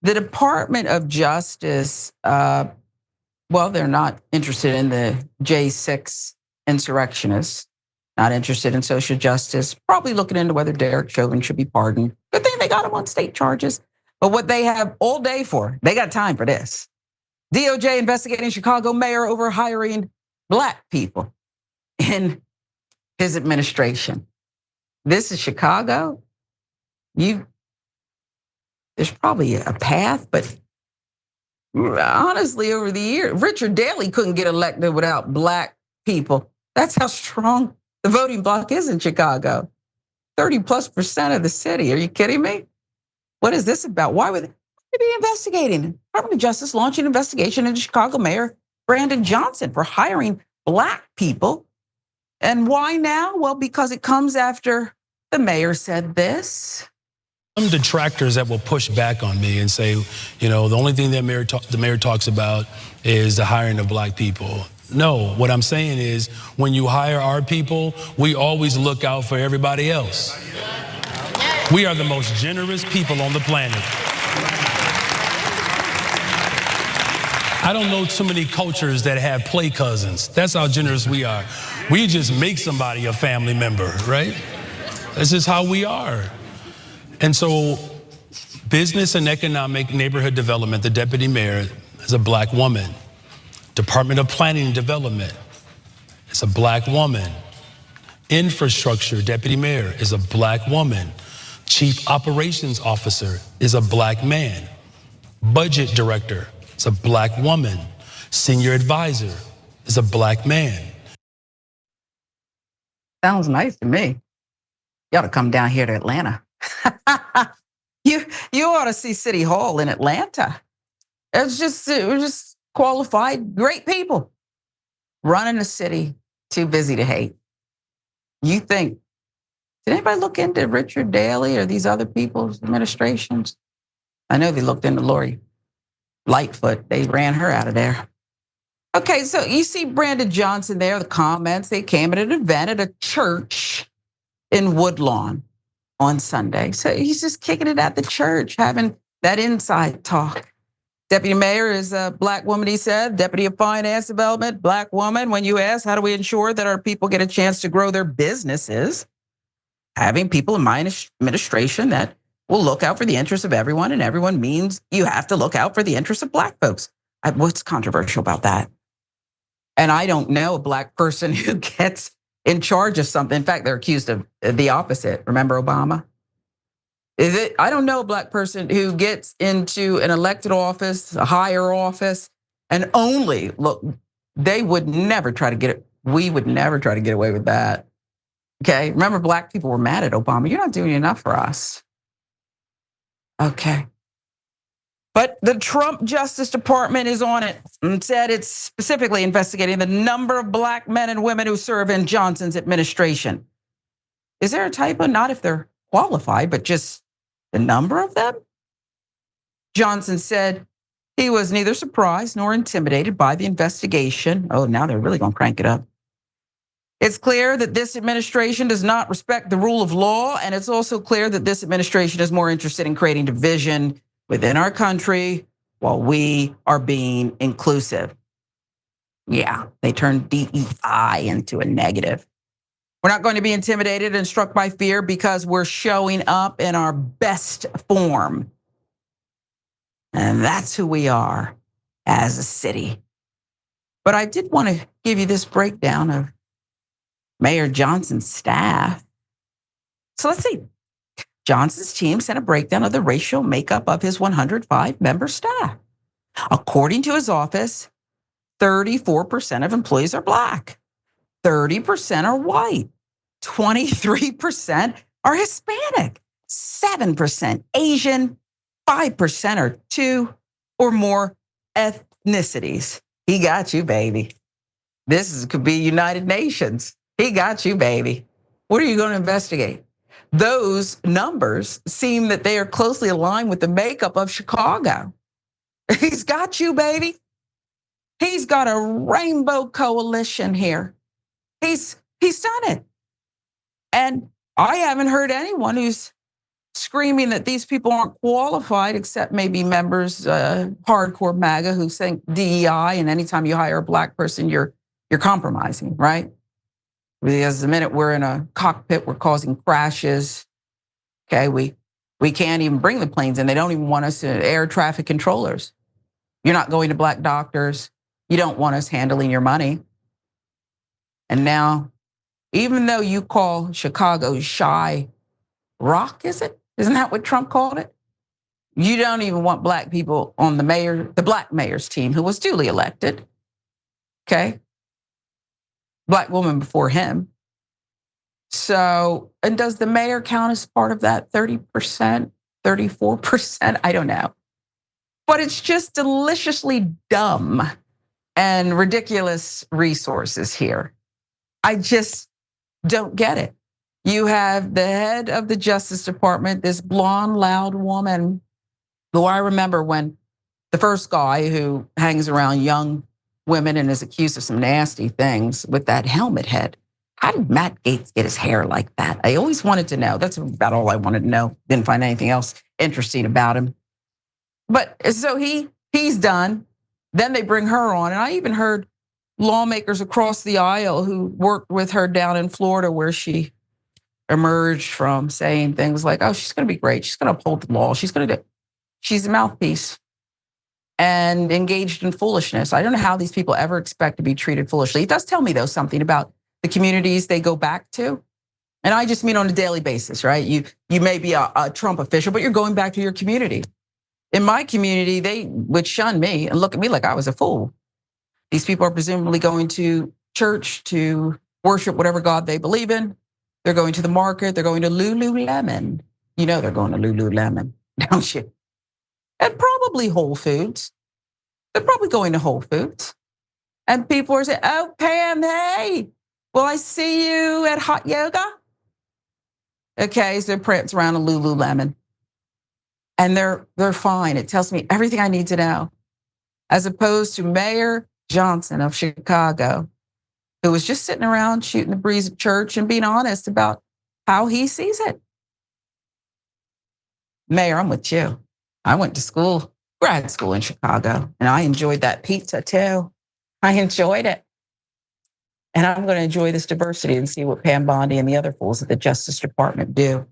The Department of Justice, well, they're not interested in the J6 insurrectionists, not interested in social justice, probably looking into whether Derek Chauvin should be pardoned. Good thing they got him on state charges. But what they have all day for, they got time for this. DOJ investigating Chicago mayor over hiring Black people in his administration. This is Chicago. There's probably a path, but honestly, over the years, Richard Daley couldn't get elected without Black people. That's how strong the voting bloc is in Chicago. 30+% of the city. Are you kidding me? What is this about? Why would they be investigating? Department of Justice launching an investigation into Chicago Mayor Brandon Johnson for hiring Black people. And why now? Well, because it comes after the mayor said this. Some detractors that will push back on me and say, the only thing that the mayor talks about is the hiring of Black people. No, what I'm saying is when you hire our people, we always look out for everybody else. We are the most generous people on the planet. I don't know too many cultures that have play cousins. That's how generous we are. We just make somebody a family member, right? That's just how we are. And so business and economic neighborhood development, the deputy mayor is a Black woman. Department of Planning and Development is a Black woman. Infrastructure deputy mayor is a Black woman. Chief operations officer is a Black man. Budget director is a Black woman. Senior advisor is a Black man. Sounds nice to me. You ought to come down here to Atlanta. You ought to see City Hall in Atlanta. It was just qualified, great people running a city too busy to hate. You think, did anybody look into Richard Daley or these other people's administrations? I know they looked into Lori Lightfoot. They ran her out of there. Okay, so you see Brandon Johnson there, the comments. They came at an event at a church in Woodlawn on Sunday. So he's just kicking it at the church, having that inside talk. Deputy mayor is a Black woman, he said. Deputy of Finance Development, Black woman. When you ask, how do we ensure that our people get a chance to grow their businesses? Having people in my administration that will look out for the interests of everyone, and everyone means you have to look out for the interests of Black folks. What's controversial about that? And I don't know a Black person who gets in charge of something. In fact, they're accused of the opposite. Remember Obama? I don't know a Black person who gets into an elected office, a higher office, and only look, they would never try to get it. We would never try to get away with that. Okay, remember Black people were mad at Obama. You're not doing enough for us. Okay. But the Trump Justice Department is on it and said it's specifically investigating the number of Black men and women who serve in Johnson's administration. Is there a typo? Not if they're qualified, but just the number of them? Johnson said he was neither surprised nor intimidated by the investigation. Oh, now they're really going to crank it up. It's clear that this administration does not respect the rule of law, and it's also clear that this administration is more interested in creating division within our country while we are being inclusive. Yeah, they turned DEI into a negative. We're not going to be intimidated and struck by fear because we're showing up in our best form. And that's who we are as a city. But I did want to give you this breakdown of Mayor Johnson's staff. So let's see. Johnson's team sent a breakdown of the racial makeup of his 105-member staff. According to his office, 34% of employees are Black, 30% are white, 23% are Hispanic, 7% Asian, 5% are 2 or more ethnicities. He got you, baby. This could be United Nations. He got you, baby. What are you going to investigate? Those numbers seem that they are closely aligned with the makeup of Chicago. He's got you, baby. He's got a rainbow coalition here. He's done it. And I haven't heard anyone who's screaming that these people aren't qualified, except maybe members, hardcore MAGA, who think DEI, and anytime you hire a Black person, you're compromising, right? Because the minute we're in a cockpit, we're causing crashes. Okay, we can't even bring the planes in. They don't even want us to air traffic controllers. You're not going to Black doctors. You don't want us handling your money. And now, even though you call Chicago shy rock, is it? Isn't that what Trump called it? You don't even want Black people on the Black mayor's team, who was duly elected. Okay. Black woman before him. So, and does the mayor count as part of that 30%, 34%? I don't know. But it's just deliciously dumb and ridiculous resources here. I just don't get it. You have the head of the Justice Department, this blonde, loud woman, who I remember when the first guy who hangs around young women and is accused of some nasty things with that helmet head. How did Matt Gaetz get his hair like that? I always wanted to know. That's about all I wanted to know. Didn't find anything else interesting about him. But so he's done. Then they bring her on. And I even heard lawmakers across the aisle who worked with her down in Florida, where she emerged from, saying things like, oh, she's going to be great. She's going to uphold the law. She's a mouthpiece and engaged in foolishness. I don't know how these people ever expect to be treated foolishly. It does tell me, though, something about the communities they go back to. And I just mean on a daily basis, right? You may be a Trump official, but you're going back to your community. In my community, they would shun me and look at me like I was a fool. These people are presumably going to church to worship whatever God they believe in. They're going to the market. They're going to Lululemon. You know they're going to Lululemon, don't you? And probably Whole Foods. They're probably going to Whole Foods. And people are saying, oh, Pam, hey, will I see you at hot yoga? Okay, so they're prancing around a Lululemon. And they're fine. It tells me everything I need to know. As opposed to Mayor Johnson of Chicago, who was just sitting around shooting the breeze at church and being honest about how he sees it. Mayor, I'm with you. I went to school, grad school in Chicago, and I enjoyed that pizza too. I enjoyed it. And I'm going to enjoy this diversity and see what Pam Bondi and the other fools at the Justice Department do.